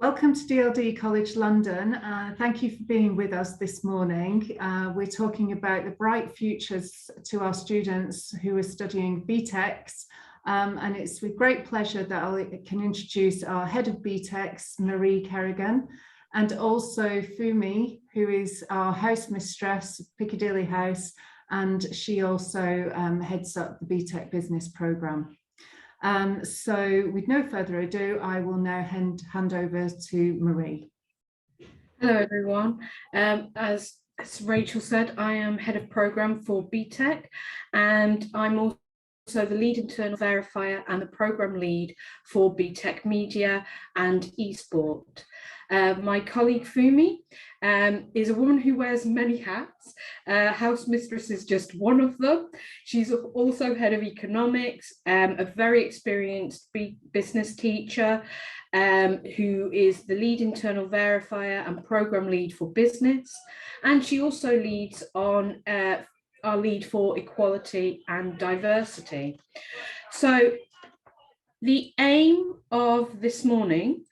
Welcome to DLD College London. Thank you for being with us this morning. We're talking about the bright futures to our students who are studying BTECs, and it's with great pleasure that I can introduce our head of BTECs, Marie Kerrigan, and also Fumi, who is our house mistress, Piccadilly House, and she also heads up the BTEC business programme. So with no further ado, I will now hand over to Marie. Hello everyone. As Rachel said, I am head of programme for BTEC, and I'm also the lead internal verifier and the programme lead for BTEC Media and eSport. My colleague Fumi is a woman who wears many hats. House mistress is just one of them. She's also head of economics, a very experienced business teacher who is the lead internal verifier and programme lead for business. And she also leads on our lead for equality and diversity. So the aim of this morning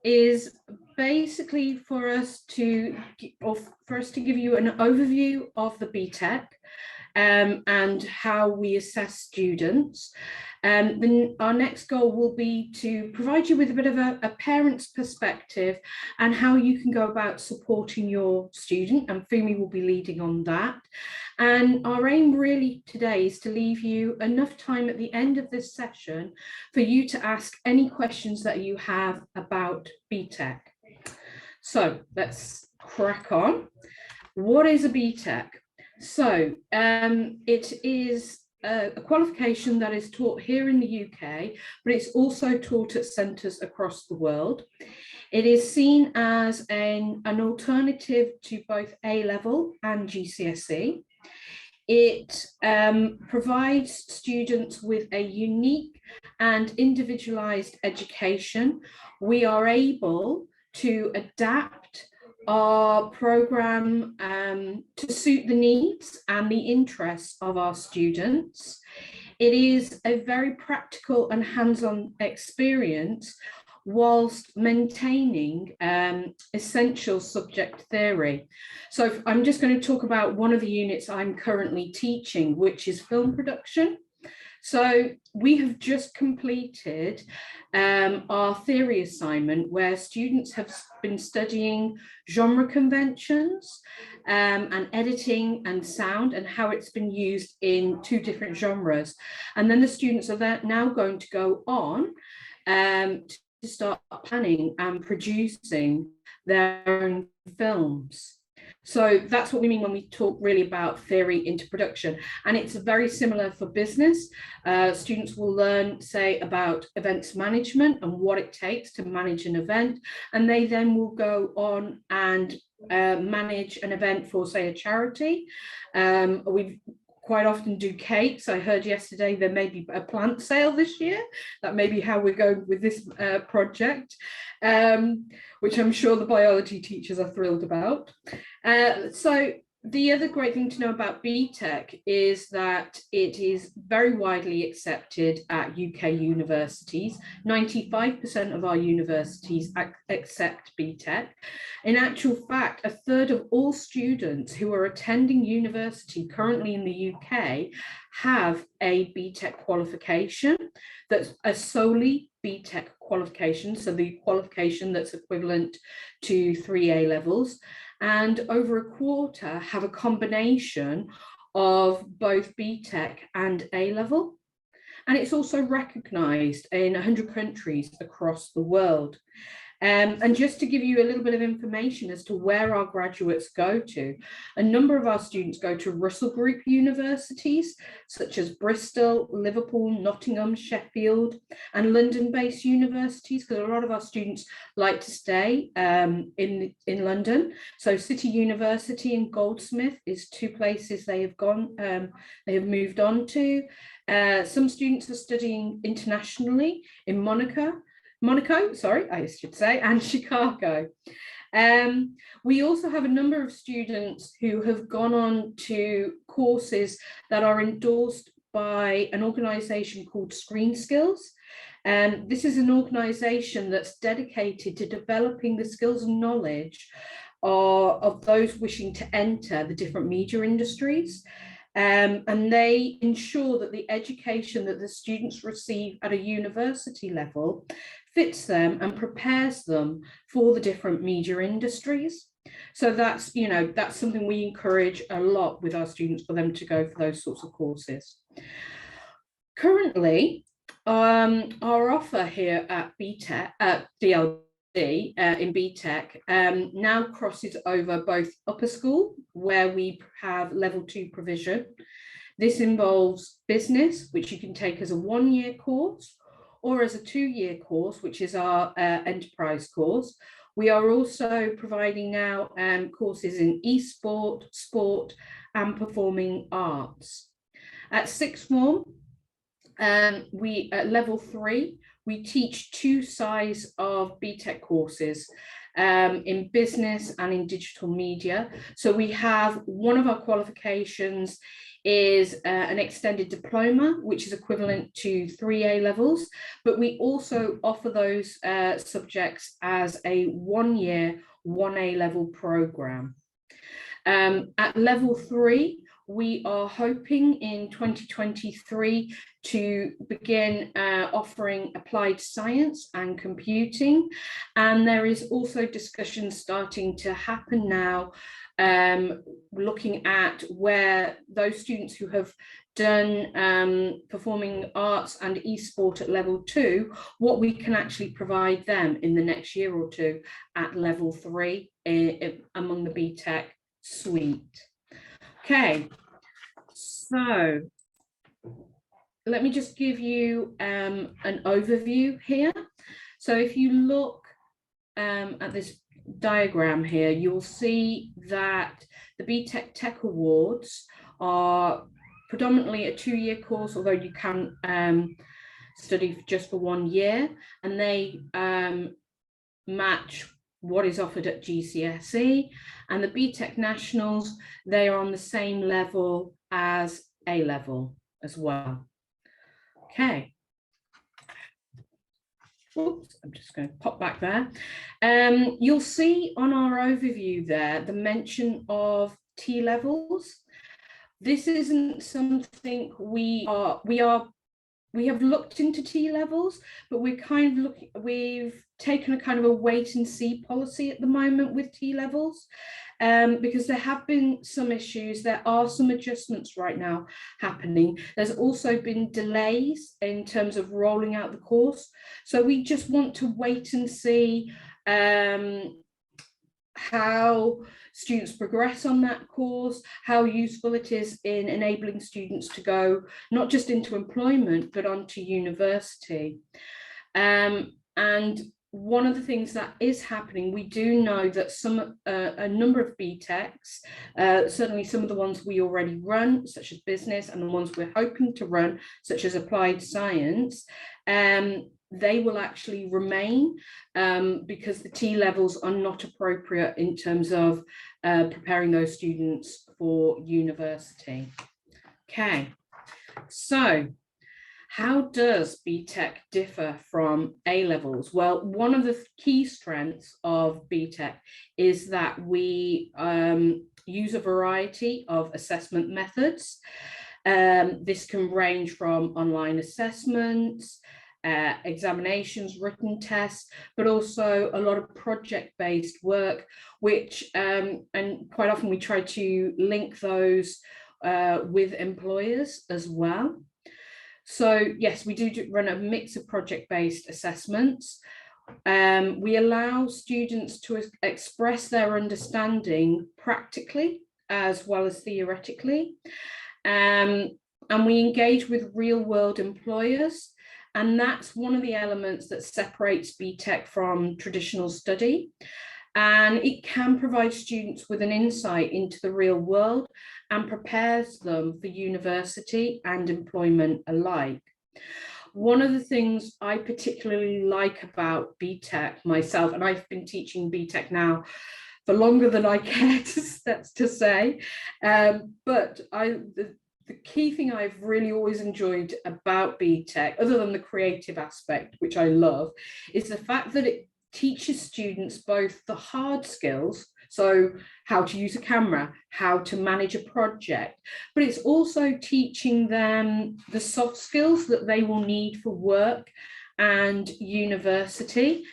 is basically for us to give you an overview of the BTEC and how we assess students. Then our next goal will be to provide you with a bit of a parent's perspective and how you can go about supporting your student, and Fumi will be leading on that. And our aim really today is to leave you enough time at the end of this session for you to ask any questions that you have about BTEC. So let's crack on. What is a BTEC? So it is a qualification that is taught here in the UK, but it's also taught at centres across the world. It is seen as an alternative to both A-level and GCSE. It provides students with a unique and individualised education. We are able to adapt our programme to suit the needs and the interests of our students. It is a very practical and hands-on experience whilst maintaining essential subject theory. So I'm just going to talk about one of the units I'm currently teaching, which is film production. So we have just completed our theory assignment where students have been studying genre conventions and editing and sound and how it's been used in two different genres. And then the students are now going to go on to start planning and producing their own films. So that's what we mean when we talk really about theory into production. And it's very similar for business. Students will learn, say, about events management and what it takes to manage an event. And they then will go on and manage an event for, say, a charity. We quite often do cakes. I heard yesterday there may be a plant sale this year. That may be how we're going with this project, which I'm sure the biology teachers are thrilled about. So the other great thing to know about BTEC is that it is very widely accepted at UK universities. 95% of our universities accept BTEC. In actual fact, a third of all students who are attending university currently in the UK have a BTEC qualification that's a solely BTEC qualification, so the qualification that's equivalent to 3 A-levels. And over a quarter have a combination of both BTEC and A-level. And it's also recognised in 100 countries across the world. And just to give you a little bit of information as to where our graduates go to, a number of our students go to Russell Group universities, such as Bristol, Liverpool, Nottingham, Sheffield, and London-based universities, because a lot of our students like to stay in London. So City University and Goldsmith is two places they have gone, they have moved on to. Some students are studying internationally in Monaco, I should say, and Chicago. We also have a number of students who have gone on to courses that are endorsed by an organisation called Screen Skills. This is an organisation that's dedicated to developing the skills and knowledge of those wishing to enter the different media industries. And they ensure that the education that the students receive at a university level fits them and prepares them for the different media industries. So that's, that's something we encourage a lot with our students, for them to go for those sorts of courses. Currently, our offer here at BTEC, DLD, in BTEC, now crosses over both upper school, where we have level 2 provision. This involves business, which you can take as a 1-year course, or as a 2-year course, which is our enterprise course. We are also providing now courses in e-sport, sport, and performing arts. At sixth form, we at level 3, we teach 2 sides of BTEC courses in business and in digital media. So we have, one of our qualifications is an extended diploma, which is equivalent to 3 A levels, but we also offer those subjects as a 1-year, 1 A level program. At level 3, we are hoping in 2023 to begin offering applied science and computing. And there is also discussion starting to happen now, looking at where those students who have done performing arts and e-sport at level 2, what we can actually provide them in the next year or 2 at level 3 among the BTEC suite. Okay, so let me just give you an overview here. So if you look at this diagram here, you'll see that the BTEC Tech Awards are predominantly a 2-year course, although you can study just for 1 year, and they match what is offered at GCSE. And the BTEC Nationals, they are on the same level as A level as well. Okay. Oops, I'm just going to pop back there. You'll see on our overview there the mention of T levels. This isn't something we have looked into T levels, but we've taken a kind of a wait and see policy at the moment with T levels, because there have been some issues. There are some adjustments right now happening. There's also been delays in terms of rolling out the course. So we just want to wait and see how students progress on that course, how useful it is in enabling students to go not just into employment, but onto university. And one of the things that is happening, we do know that a number of BTECs, certainly some of the ones we already run, such as business, and the ones we're hoping to run, such as applied science, they will actually remain because the T levels are not appropriate in terms of preparing those students for university. Okay, so how does BTEC differ from A levels? Well, one of the key strengths of BTEC is that we use a variety of assessment methods. This can range from online assessments, examinations, written tests, but also a lot of project-based work, which and quite often we try to link those with employers as well. So yes, we do run a mix of project-based assessments. We allow students to express their understanding practically as well as theoretically, and we engage with real-world employers. And that's one of the elements that separates BTEC from traditional study. And it can provide students with an insight into the real world and prepares them for university and employment alike. One of the things I particularly like about BTEC myself, and I've been teaching BTEC now for longer than I care to say, but the key thing I've really always enjoyed about BTEC, other than the creative aspect, which I love, is the fact that it teaches students both the hard skills, so how to use a camera, how to manage a project, but it's also teaching them the soft skills that they will need for work and university.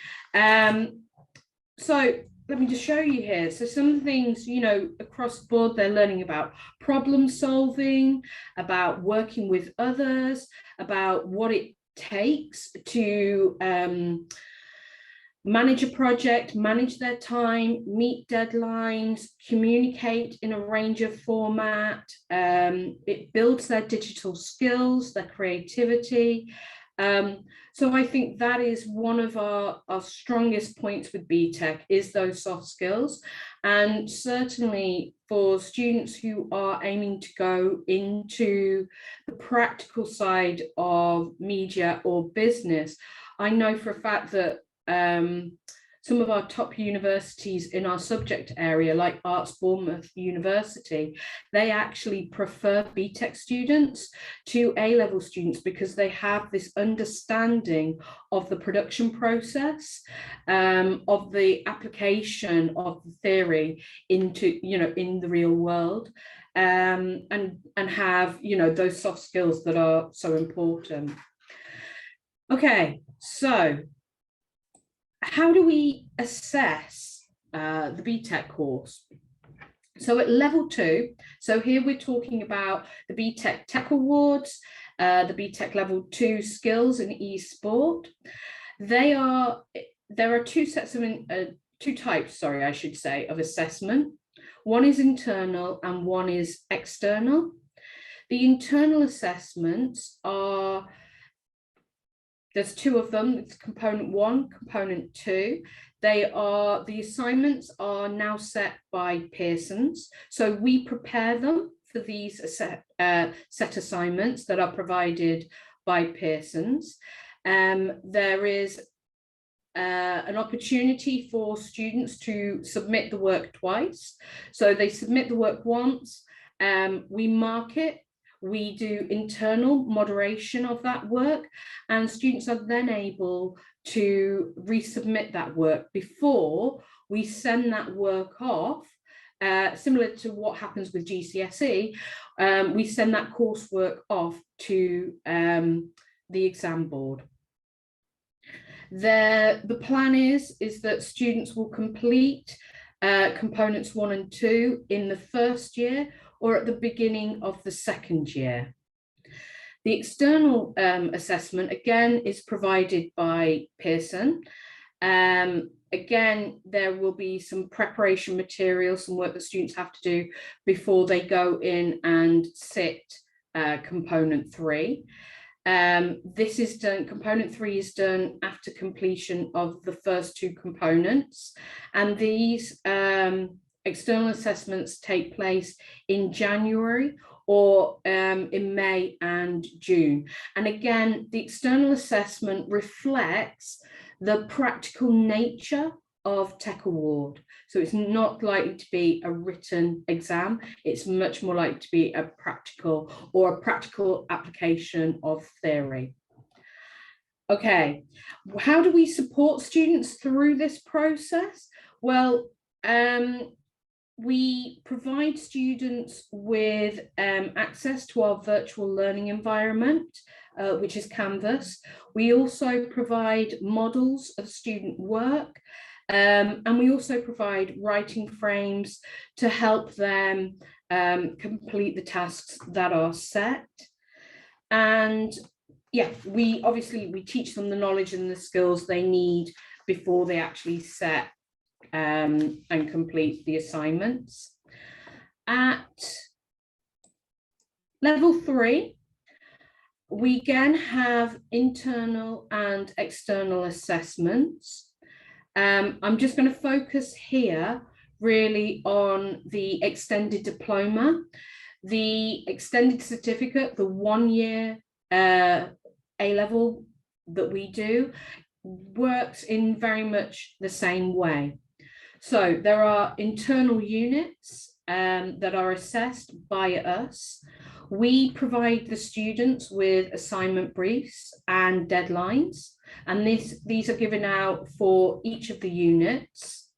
So let me just show you here. So some things, you know, across the board, they're learning about problem solving, about working with others, about what it takes to manage a project, manage their time, meet deadlines, communicate in a range of format. It builds their digital skills, their creativity. So I think that is one of our strongest points with BTEC, is those soft skills. And certainly for students who are aiming to go into the practical side of media or business, I know for a fact that some of our top universities in our subject area, like Arts Bournemouth University, they actually prefer BTEC students to A-level students because they have this understanding of the production process, of the application of the theory into, you know, in the real world, and have, you know, those soft skills that are so important. Okay, so how do we assess the BTEC course? So at level 2, so here we're talking about the BTEC Tech Awards, the BTEC level 2 skills in e-sport. There are two types, sorry, I should say, of assessment. One is internal and one is external. The internal assessments are, there's 2 of them. It's component 1, component 2. The assignments are now set by Pearson's. So we prepare them for these set assignments that are provided by Pearson's. There is an opportunity for students to submit the work twice. So they submit the work once, we mark it, we do internal moderation of that work, and students are then able to resubmit that work before we send that work off. Similar to what happens with GCSE, we send that coursework off to the exam board. The plan is that students will complete components 1 and 2 in the first year or at the beginning of the second year. The external assessment, again, is provided by Pearson. Again, there will be some preparation materials, some work that students have to do before they go in and sit component 3. This is done, component 3 is done after completion of the first 2 components, and these external assessments take place in January or in May and June. And again, the external assessment reflects the practical nature of Tech Award. So it's not likely to be a written exam. It's much more likely to be a practical application of theory. Okay, how do we support students through this process? Well, we provide students with access to our virtual learning environment, which is Canvas. We also provide models of student work, and we also provide writing frames to help them complete the tasks that are set. And yeah, we teach them the knowledge and the skills they need before they actually set and complete the assignments. At level 3, we again have internal and external assessments. I'm just going to focus here really on the extended diploma. The extended certificate, the 1-year A-level that we do, works in very much the same way. So there are internal units that are assessed by us. We provide the students with assignment briefs and deadlines, and these are given out for each of the units.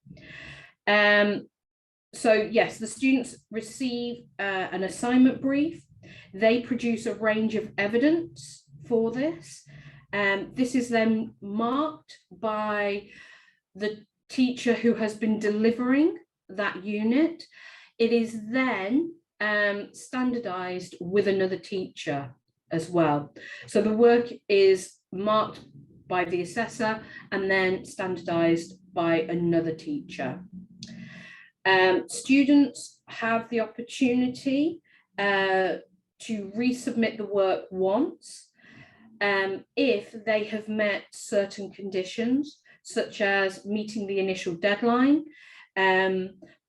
So yes, the students receive an assignment brief. They produce a range of evidence for this. This is then marked by the teacher who has been delivering that unit. It is then standardized with another teacher as well. So the work is marked by the assessor and then standardized by another teacher. Students have the opportunity to resubmit the work once if they have met certain conditions, such as meeting the initial deadline,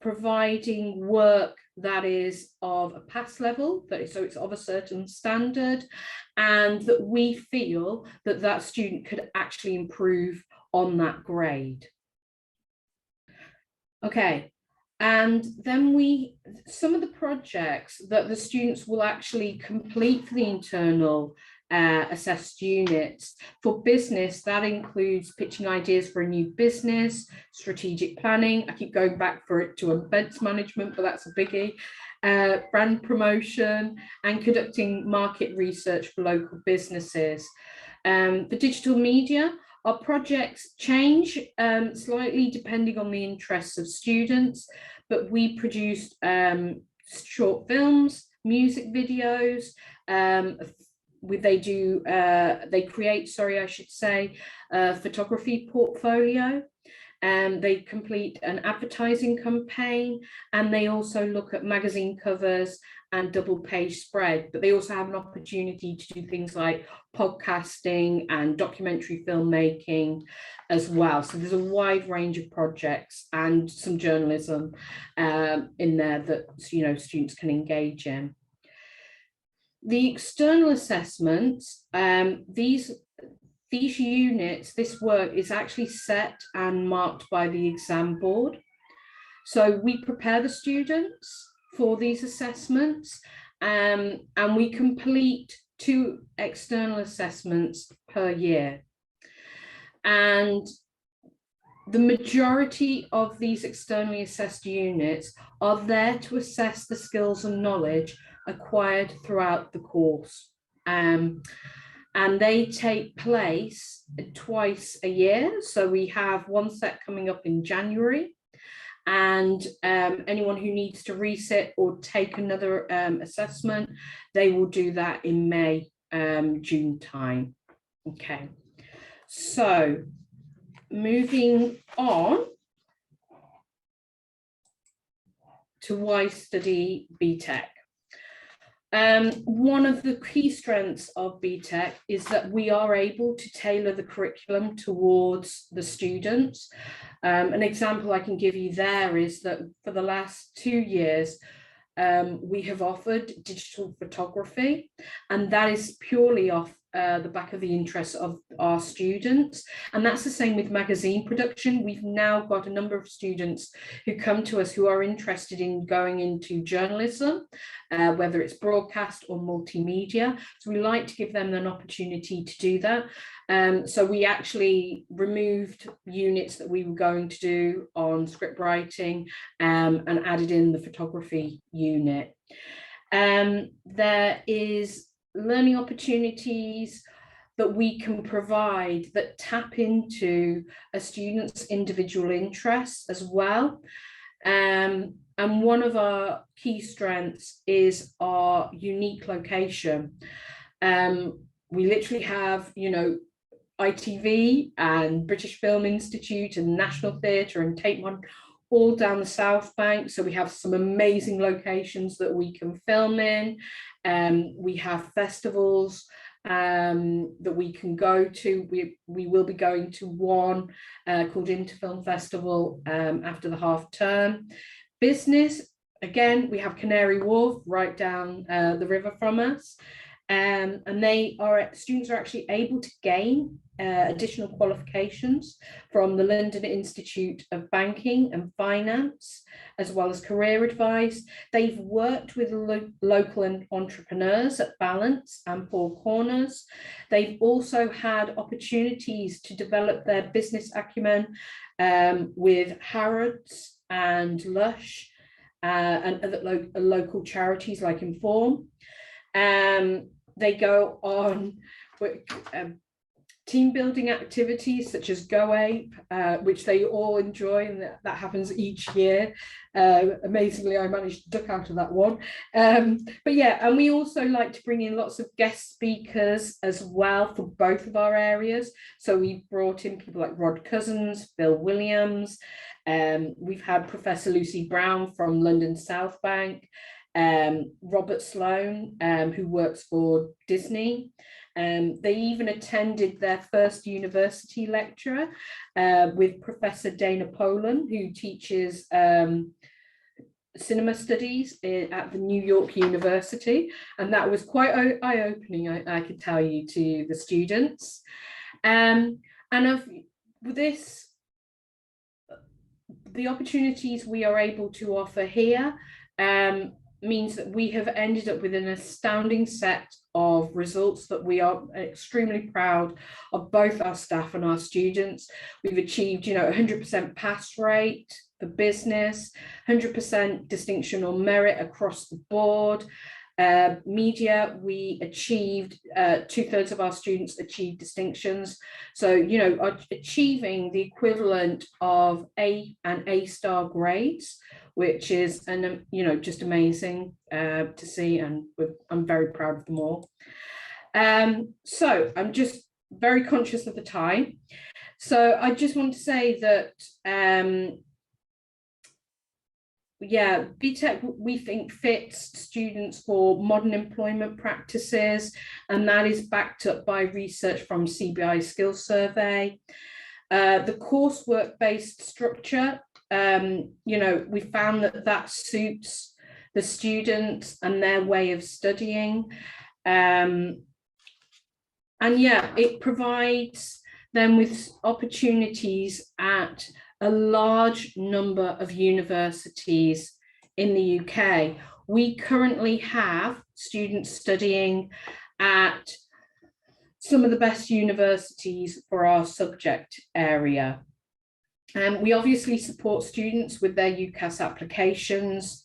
providing work that is of a pass level, so it's of a certain standard, and that we feel that that student could actually improve on that grade. Okay. And then some of the projects that the students will actually complete for the internal assessed units. For business, that includes pitching ideas for a new business, strategic planning. I keep going back to events management, but that's a biggie. Brand promotion and conducting market research for local businesses. For digital media, our projects change slightly depending on the interests of students, but we produced short films, music videos. They create a photography portfolio. They complete an advertising campaign, and they also look at magazine covers and double page spread, but they also have an opportunity to do things like podcasting and documentary filmmaking as well. So there's a wide range of projects and some journalism in there that students can engage in. The external assessments, these units, this work is actually set and marked by the exam board. So we prepare the students for these assessments, and we complete 2 external assessments per year. And the majority of these externally assessed units are there to assess the skills and knowledge acquired throughout the course. And they take place twice a year. So we have one set coming up in January, and anyone who needs to resit or take another assessment, they will do that in May, June time. Okay, so moving on to why study BTEC. One of the key strengths of BTEC is that we are able to tailor the curriculum towards the students. An example I can give you there is that for the last 2 years, we have offered digital photography, and that is purely off the back of the interests of our students. And that's the same with magazine production. We've now got a number of students who come to us who are interested in going into journalism, whether it's broadcast or multimedia. So we like to give them an opportunity to do that. So we actually removed units that we were going to do on script writing and added in the photography unit. There is learning opportunities that we can provide that tap into a student's individual interests as well. And one of our key strengths is our unique location. We literally have, ITV and British Film Institute and National Theatre and Tate Modern all down the South Bank. So we have some amazing locations that we can film in. We have festivals that we can go to. We will be going to one called Interfilm Festival after the half term. Business, again, we have Canary Wharf right down the river from us. and students are actually able to gain additional qualifications from the London Institute of Banking and Finance, as well as career advice. They've worked with local entrepreneurs at Balance and Four Corners. They've also had opportunities to develop their business acumen with Harrods and Lush and other local charities like Inform. They go on team building activities such as Go Ape, which they all enjoy, and that happens each year. Amazingly, I managed to duck out of that one. But yeah, and we also like to bring in lots of guest speakers as well for both of our areas. So we've brought in people like Rod Cousins, Bill Williams. We've had Professor Lucy Brown from London South Bank, Robert Sloan, who works for Disney. They even attended their first university lecture with Professor Dana Poland, who teaches cinema studies at the New York University. And that was quite eye-opening, I could tell you, to the students. And of this, the opportunities we are able to offer here means that we have ended up with an astounding set of results that we are extremely proud of, both our staff and our students. We've achieved, 100% pass rate for business, 100% distinction or merit across the board. Media, we achieved 2/3 of our students achieved distinctions. So, achieving the equivalent of A and A-star grades, which is just amazing to see, and I'm very proud of them all. So I'm just very conscious of the time. So I just want to say that BTEC, we think, fits students for modern employment practices, and that is backed up by research from CBI Skills Survey. The coursework-based structure, we found that suits the students and their way of studying. It provides them with opportunities at a large number of universities in the UK. We currently have students studying at some of the best universities for our subject area. We obviously support students with their UCAS applications,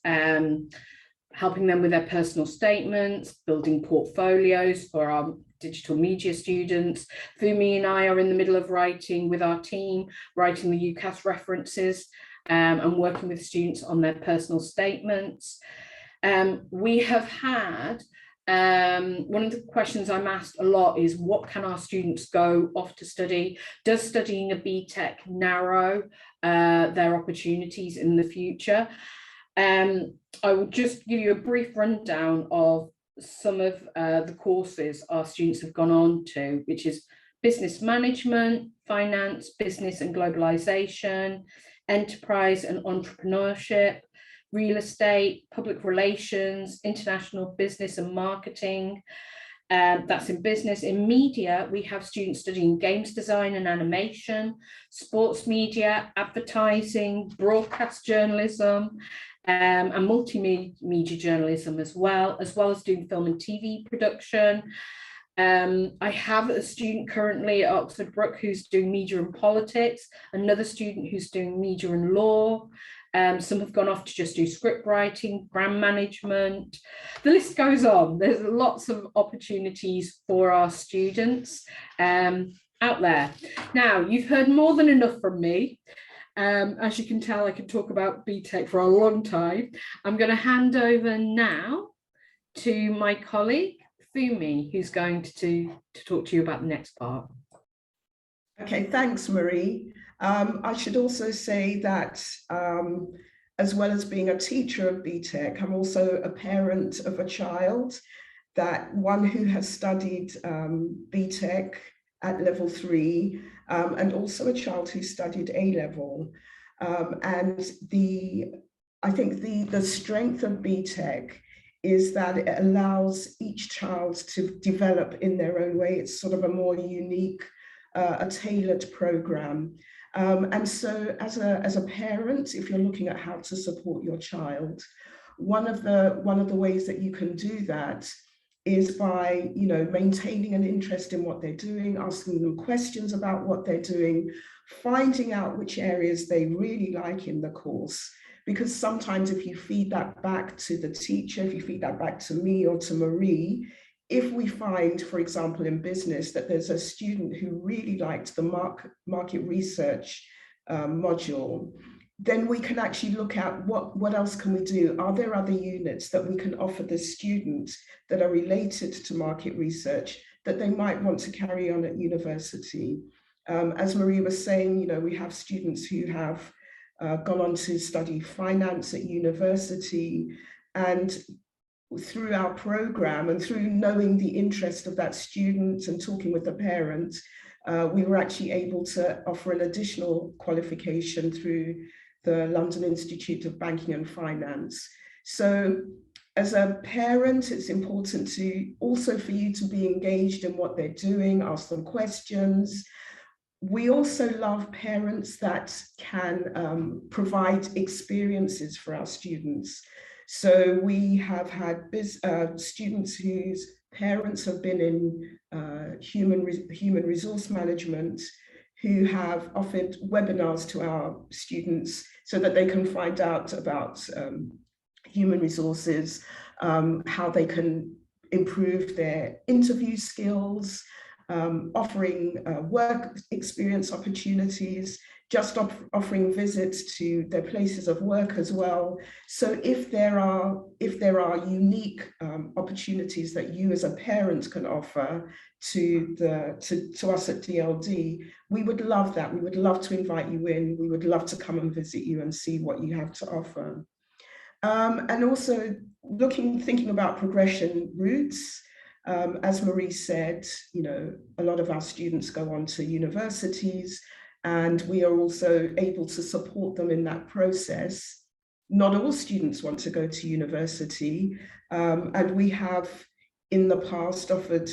helping them with their personal statements, building portfolios for our digital media students. Fumi and I are in the middle of writing with our team, writing the UCAS references and working with students on their personal statements. We have had, one of the questions I'm asked a lot is, what can our students go off to study? Does studying a BTEC narrow their opportunities in the future? I will just give you a brief rundown of some of the courses our students have gone on to, which is business management, finance, business and globalization, enterprise and entrepreneurship, real estate, public relations, international business and marketing. That's in business. In media, we have students studying games design and animation, sports media, advertising, broadcast journalism, and multimedia journalism as well as doing film and TV production. I have a student currently at Oxford Brook who's doing media and politics, another student who's doing media and law. Some have gone off to just do script writing, brand management. The list goes on. There's lots of opportunities for our students out there. Now, you've heard more than enough from me. As you can tell, I can talk about BTEC for a long time. I'm going to hand over now to my colleague, Fumi, who's going to talk to you about the next part. Okay, thanks, Marie. I should also say that as well as being a teacher of BTEC, I'm also a parent of a child, one who has studied BTEC at level 3, and also a child who studied A-level. And I think the strength of BTEC is that it allows each child to develop in their own way. It's sort of a more unique, a tailored program. And so as a parent, if you're looking at how to support your child, one of the ways that you can do that is by, you know, maintaining an interest in what they're doing, asking them questions about what they're doing, finding out which areas they really like in the course. Because sometimes if you feed that back to the teacher, if you feed that back to me or to Marie, if we find, for example, in business that there's a student who really liked the market research module, then we can actually look at what else can we do? Are there other units that we can offer the student that are related to market research that they might want to carry on at university? As Marie was saying, you know, we have students who have gone on to study finance at university, and through our program and through knowing the interest of that student and talking with the parent, we were actually able to offer an additional qualification through the London Institute of Banking and Finance. So as a parent, it's important to also for you to be engaged in what they're doing, ask them questions. We also love parents that can provide experiences for our students. So we have had students whose parents have been in human resource management, who have offered webinars to our students so that they can find out about human resources, how they can improve their interview skills, offering work experience opportunities, just offering visits to their places of work as well. So if there are unique opportunities that you as a parent can offer to us at DLD, we would love that. We would love to invite you in. We would love to come and visit you and see what you have to offer. And also thinking about progression routes. As Marie said, you know, a lot of our students go on to universities, and we are also able to support them in that process. Not all students want to go to university, and we have in the past offered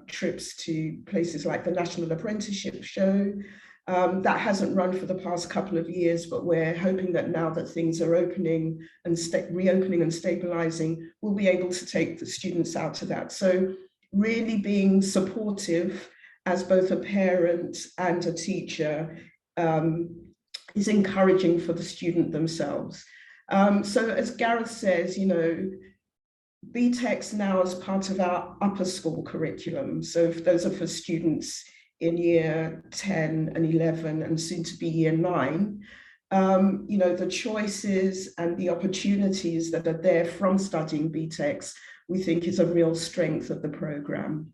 trips to places like the National Apprenticeship Show. That hasn't run for the past couple of years, but we're hoping that now that things are opening and reopening and stabilizing, we'll be able to take the students out to that. So really being supportive as both a parent and a teacher is encouraging for the student themselves. So as Gareth says, you know, BTECs now as part of our upper school curriculum. So if those are for students in year 10 and 11 and soon to be year 9, you know, the choices and the opportunities that are there from studying BTECs, we think is a real strength of the program.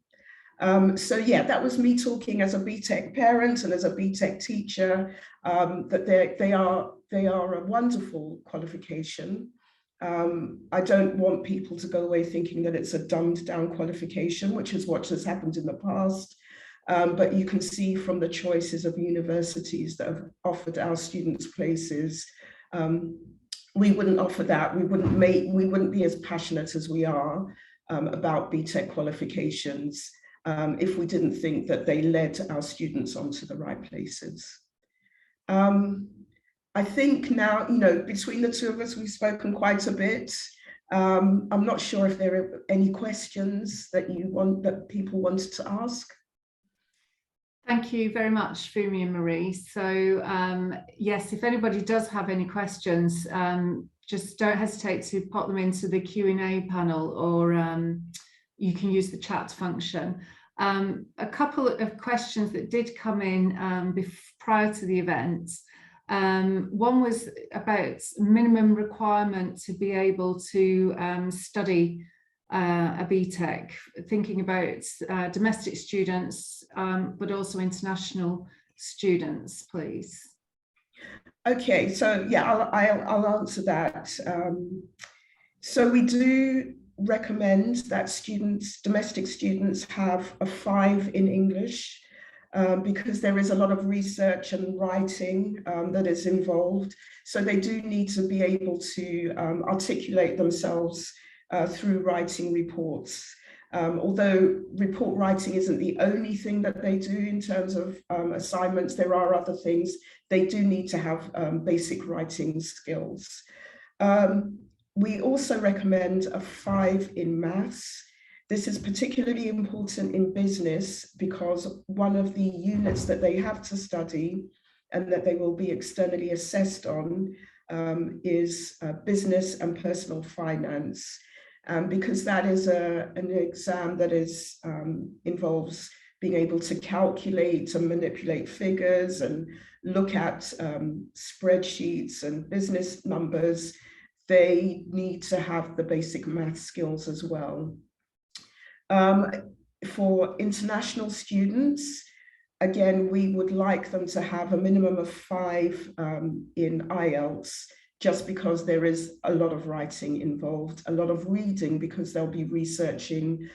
So yeah, that was me talking as a BTEC parent and as a BTEC teacher, that they are a wonderful qualification. I don't want people to go away thinking that it's a dumbed down qualification, which is what has happened in the past. But you can see from the choices of universities that have offered our students places, we wouldn't offer that. We wouldn't be as passionate as we are about BTEC qualifications if we didn't think that they led our students onto the right places. I think now, you know, between the two of us, we've spoken quite a bit. I'm not sure if there are any questions that people wanted to ask. Thank you very much, Fumi and Marie. So yes, if anybody does have any questions, just don't hesitate to pop them into the Q&A panel, or you can use the chat function. A couple of questions that did come in prior to the event. One was about minimum requirement to be able to study a BTEC, thinking about domestic students, but also international students, please. Okay, so yeah, I'll answer that. So we do recommend that domestic students have a 5 in English, because there is a lot of research and writing that is involved. So they do need to be able to articulate themselves through writing reports. Although report writing isn't the only thing that they do in terms of assignments, there are other things. They do need to have basic writing skills. We also recommend a 5 in maths. This is particularly important in business because one of the units that they have to study and that they will be externally assessed on is business and personal finance. Because that is an exam that is involves being able to calculate and manipulate figures and look at spreadsheets and business numbers, they need to have the basic math skills as well. For international students, again, we would like them to have a minimum of 5 in IELTS, just because there is a lot of writing involved, a lot of reading, because they'll be researching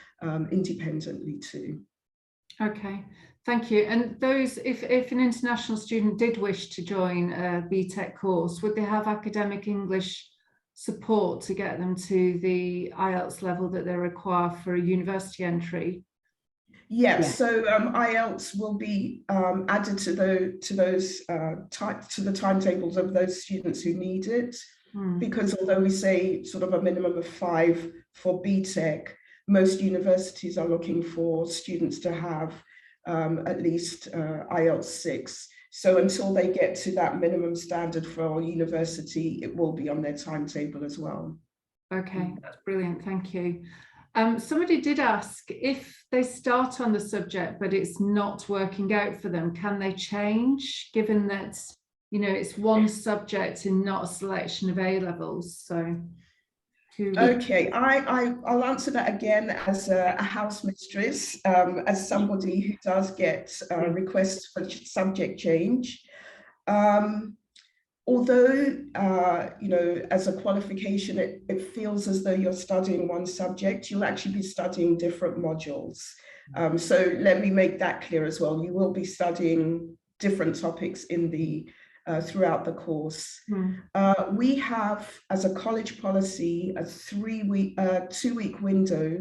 independently too. Okay, thank you. And those, if an international student did wish to join a BTEC course, would they have academic English support to get them to the IELTS level that they require for a university entry? Yes, so IELTS will be added to the timetables of those students who need it, because although we say sort of a minimum of 5 for BTEC, most universities are looking for students to have at least IELTS 6. So until they get to that minimum standard for university, it will be on their timetable as well. Okay, that's brilliant, thank you. Somebody did ask, if they start on the subject but it's not working out for them, can they change, given that, you know, it's one subject and not a selection of A levels? So okay, I'll answer that again as a house mistress, as somebody who does get requests for subject change. Although, you know, as a qualification, it feels as though you're studying one subject, you'll actually be studying different modules. So let me make that clear as well. You will be studying different topics in the throughout the course. We have, as a college policy, a 2-week window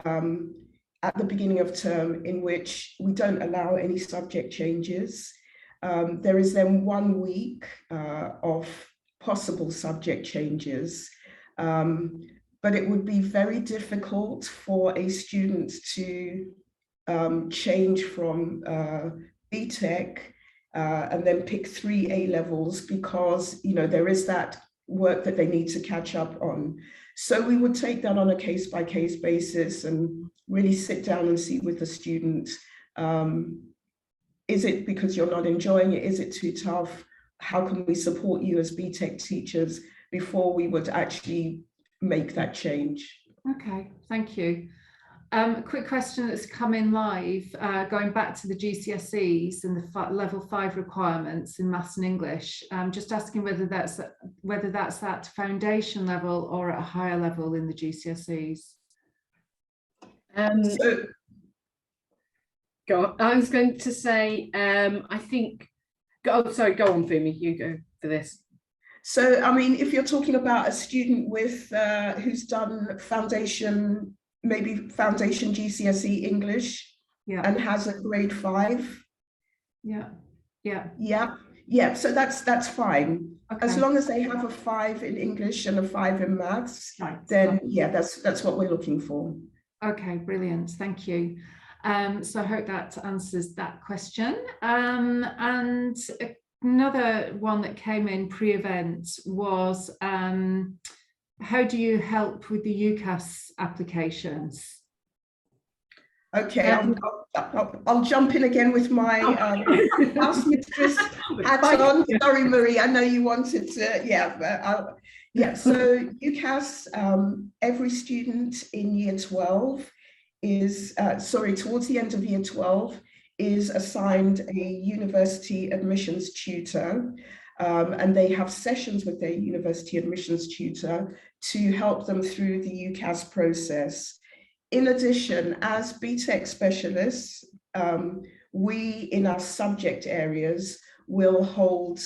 at the beginning of term in which we don't allow any subject changes. There is then 1 week of possible subject changes, but it would be very difficult for a student to change from BTEC and then pick 3 A levels, because, you know, there is that work that they need to catch up on. So we would take that on a case-by-case basis and really sit down and see with the student, is it because you're not enjoying it? Is it too tough? How can we support you as BTEC teachers before we would actually make that change? Okay, thank you. A quick question that's come in live, going back to the GCSEs and the level 5 requirements in maths and English, just asking whether that's at foundation level or at a higher level in the GCSEs. Go on. I was going to say, I think, sorry, go on, Fumi, you go for this. So, I mean, if you're talking about a student with who's done foundation, maybe foundation GCSE English, and has a grade 5. Yeah. So that's fine. Okay. As long as they have a 5 in English and a 5 in maths, then yeah, that's what we're looking for. Okay, brilliant. Thank you. So I hope that answers that question. And another one that came in pre-event was, how do you help with the UCAS applications? Okay, I'll jump in again with my house mistress hat on. Sorry, Marie, I know you wanted to, so UCAS, every student in year 12 is, towards the end of year 12, is assigned a university admissions tutor, and they have sessions with their university admissions tutor to help them through the UCAS process. In addition, as BTEC specialists, we, in our subject areas, will hold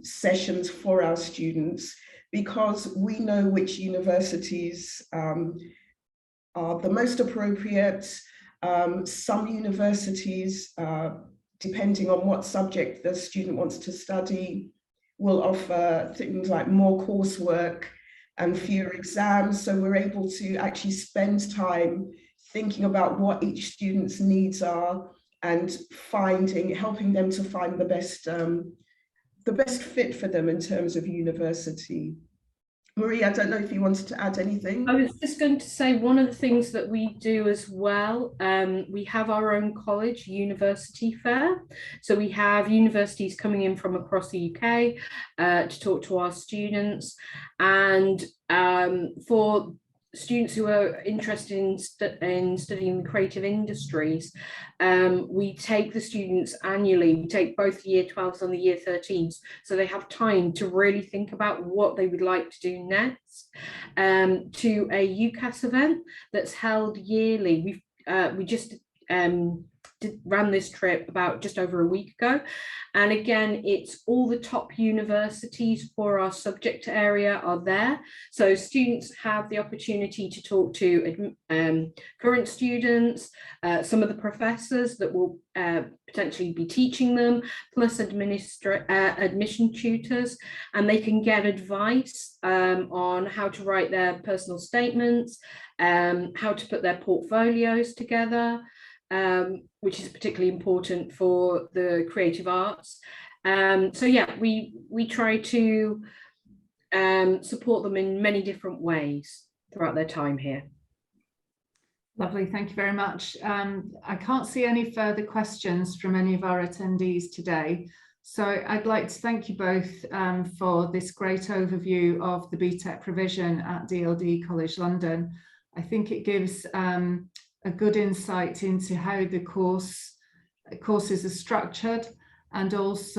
sessions for our students because we know which universities are the most appropriate. Some universities, depending on what subject the student wants to study, will offer things like more coursework and fewer exams. So we're able to actually spend time thinking about what each student's needs are and helping them to find the best fit for them in terms of university. Marie, I don't know if you wanted to add anything. I was just going to say, one of the things that we do as well, we have our own college university fair. So we have universities coming in from across the UK to talk to our students. And for students who are interested in studying the creative industries, we take the students annually. We take both the year 12s and the year 13s, so they have time to really think about what they would like to do next, to a UCAS event that's held yearly. We just ran this trip about just over a week ago, and again, it's all the top universities for our subject area are there, so students have the opportunity to talk to current students, some of the professors that will potentially be teaching them, plus admission tutors, and they can get advice on how to write their personal statements, how to put their portfolios together, which is particularly important for the creative arts. So yeah, we try to support them in many different ways throughout their time here. Lovely, thank you very much. I can't see any further questions from any of our attendees today. So I'd like to thank you both for this great overview of the BTEC provision at DLD College London. I think it gives a good insight into how the courses are structured, and also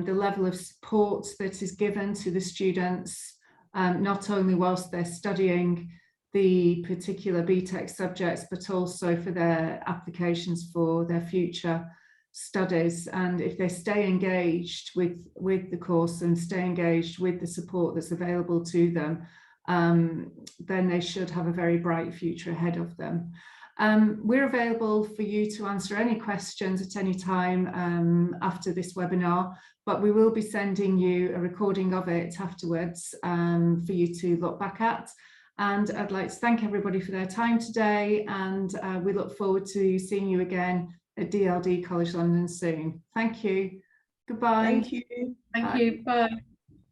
the level of support that is given to the students, not only whilst they're studying the particular BTEC subjects, but also for their applications for their future studies. And if they stay engaged with the course and stay engaged with the support that's available to them, then they should have a very bright future ahead of them. We're available for you to answer any questions at any time after this webinar, but we will be sending you a recording of it afterwards for you to look back at. And I'd like to thank everybody for their time today, and we look forward to seeing you again at DLD College London soon. Thank you. Goodbye. Thank you. Thank you. Bye.